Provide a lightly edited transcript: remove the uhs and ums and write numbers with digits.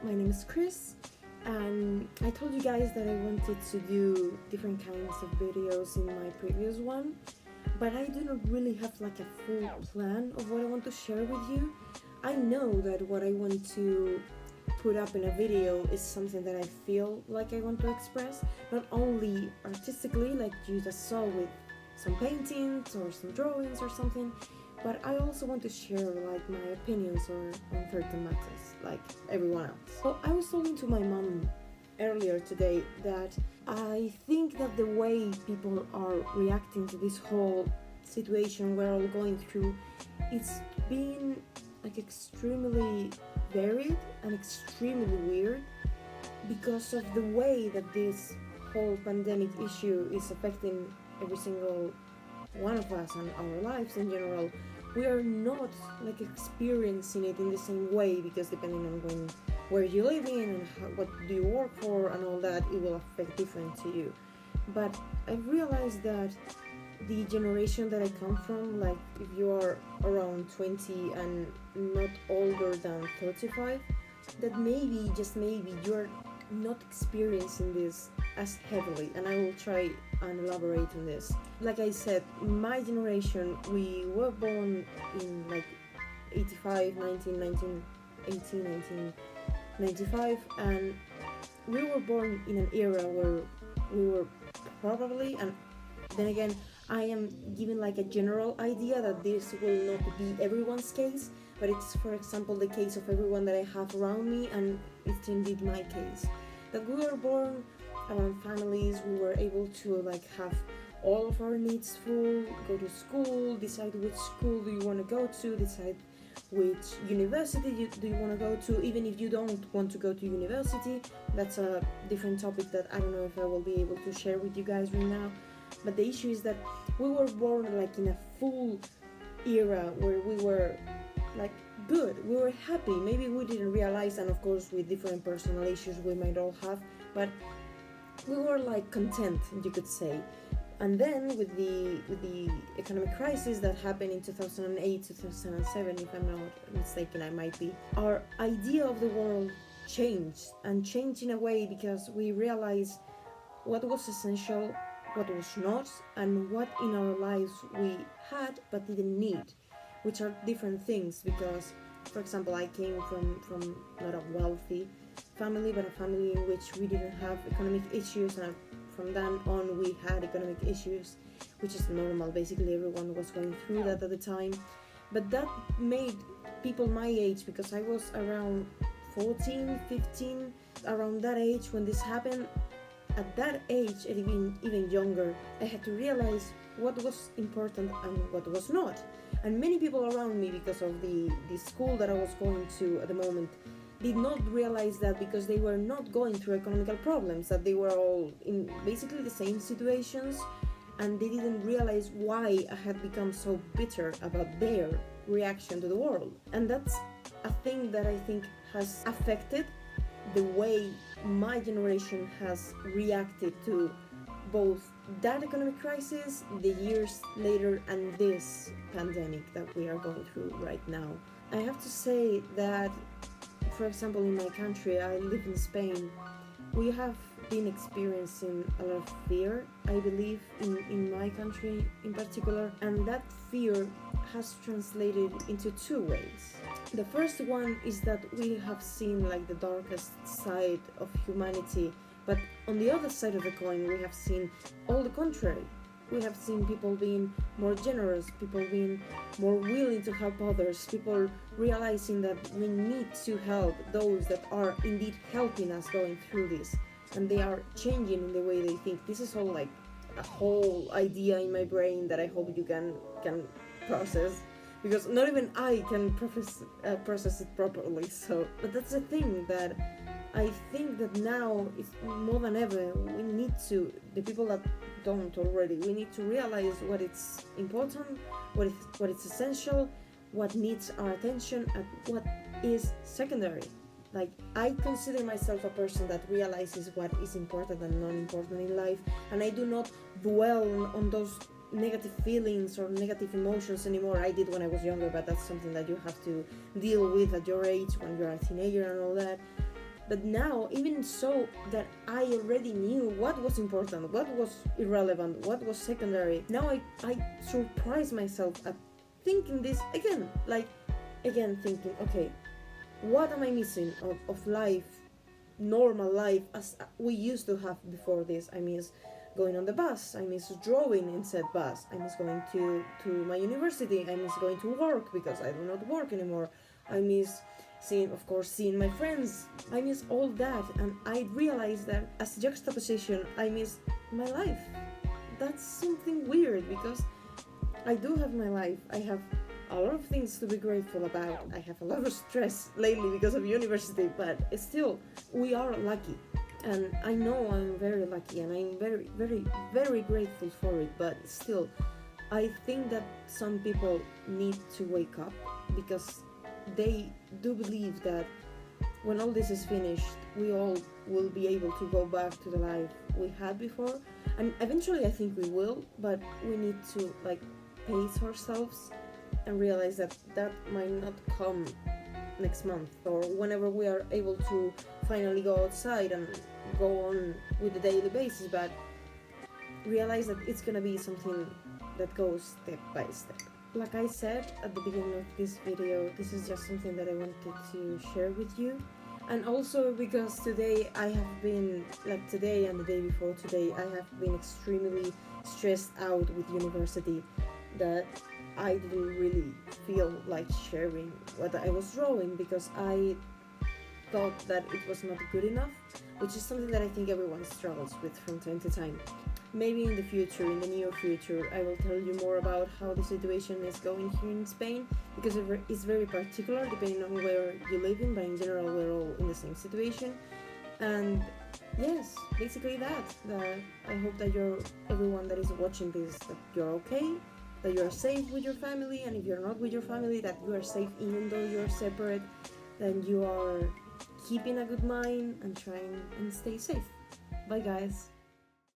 my name is Chris, and I told you guys that I wanted to do different kinds of videos in my previous one, but I do not really have like a full plan of what I want to share with you. I know that what I want to put up in a video is something that I feel like I want to express, not only artistically, like you just saw with some paintings or some drawings or something, but I also want to share like my opinions on certain matters, like everyone else. So I was talking to my mom earlier today that I think that the way people are reacting to this whole situation we're all going through, it's been like extremely varied and extremely weird because of the way that this whole pandemic issue is affecting every single one of us and our lives in general. We are not like experiencing it in the same way because depending on where you live in and what do you work for and all that, it will affect different to you. But I've realized that the generation that I come from, like if you are around 20 and not older than 35, that maybe, just maybe, you're not experiencing this as heavily, and I will try and elaborate on this. Like I said, my generation, we were born in like 85, 1995, and we were born in an era where we were probably, and then again, I am giving like a general idea that this will not be everyone's case, but it's, for example, the case of everyone that I have around me, and it's indeed my case. That we were born around families, we were able to like have all of our needs full, go to school, decide which school do you want to go to, decide which university do you want to go to, even if you don't want to go to university. That's a different topic that I don't know if I will be able to share with you guys right now. But the issue is that we were born like in a full era where we were like good, we were happy. Maybe we didn't realize, and of course with different personal issues we might all have, but we were like content, you could say. And then with the economic crisis that happened in 2008, 2007, if I'm not mistaken, I might be, our idea of the world changed, and changed in a way because we realized what was essential, what was not, and what in our lives we had but didn't need, which are different things. Because, for example, I came from not a wealthy family, but a family in which we didn't have economic issues, and from then on we had economic issues, which is normal. Basically everyone was going through that at the time. But that made people my age, because I was around 14, 15, around that age when this happened. At that age, and even younger, I had to realize what was important and what was not. And many people around me, because of the school that I was going to at the moment, did not realize that, because they were not going through economical problems, that they were all in basically the same situations, and they didn't realize why I had become so bitter about their reaction to the world. And that's a thing that I think has affected the way my generation has reacted to both that economic crisis, the years later, and this pandemic that we are going through right now. I have to say that, for example, in my country, I live in Spain, we have been experiencing a lot of fear, I believe, in my country in particular, and that fear has translated into two ways. The first one is that we have seen like the darkest side of humanity, but on the other side of the coin we have seen all the contrary. We have seen people being more generous, people being more willing to help others, people realizing that we need to help those that are indeed helping us going through this, and they are changing in the way they think. This is all like a whole idea in my brain that I hope you can process, because not even I can process it properly. So, but that's the thing, that I think that now it's more than ever, we need to, the people that don't already, we need to realize what is important, what is essential, what needs our attention, and what is secondary. Like, I consider myself a person that realizes what is important and non-important in life, and I do not dwell on those negative feelings or negative emotions anymore. I did when I was younger, but that's something that you have to deal with at your age when you're a teenager and all that. But now, even so, that I already knew what was important, what was irrelevant, what was secondary, now I surprise myself at thinking this again. Like, again, thinking, okay, what am I missing of life, normal life, as we used to have before this? I miss going on the bus, I miss drawing in said bus, I miss going to my university, I miss going to work because I do not work anymore, I miss seeing my friends, I miss all that. And I realized that as juxtaposition, I miss my life. That's something weird, because I do have my life, I have a lot of things to be grateful about, I have a lot of stress lately because of university, but still, we are lucky. And I know I'm very lucky, and I'm very, very, very grateful for it, but still, I think that some people need to wake up, because they do believe that when all this is finished, we all will be able to go back to the life we had before. And eventually I think we will, but we need to pace ourselves and realize that that might not come next month, or whenever we are able to finally go outside and go on with the daily basis, but realize that it's gonna be something that goes step by step. Like I said at the beginning of this video, this is just something that I wanted to share with you. And also because today I have been, today and the day before today, I have been extremely stressed out with university, that I didn't really feel like sharing what I was drawing, because I thought that it was not good enough, which is something that I think everyone struggles with from time to time. Maybe in the future, in the near future, I will tell you more about how the situation is going here in Spain, because it's very particular depending on where you live in, but in general we're all in the same situation. And yes, basically that I hope that everyone that is watching this, that you're okay, that you are safe with your family, and if you're not with your family, that you are safe even though you're separate, then you are keeping a good mind and trying and stay safe. Bye guys.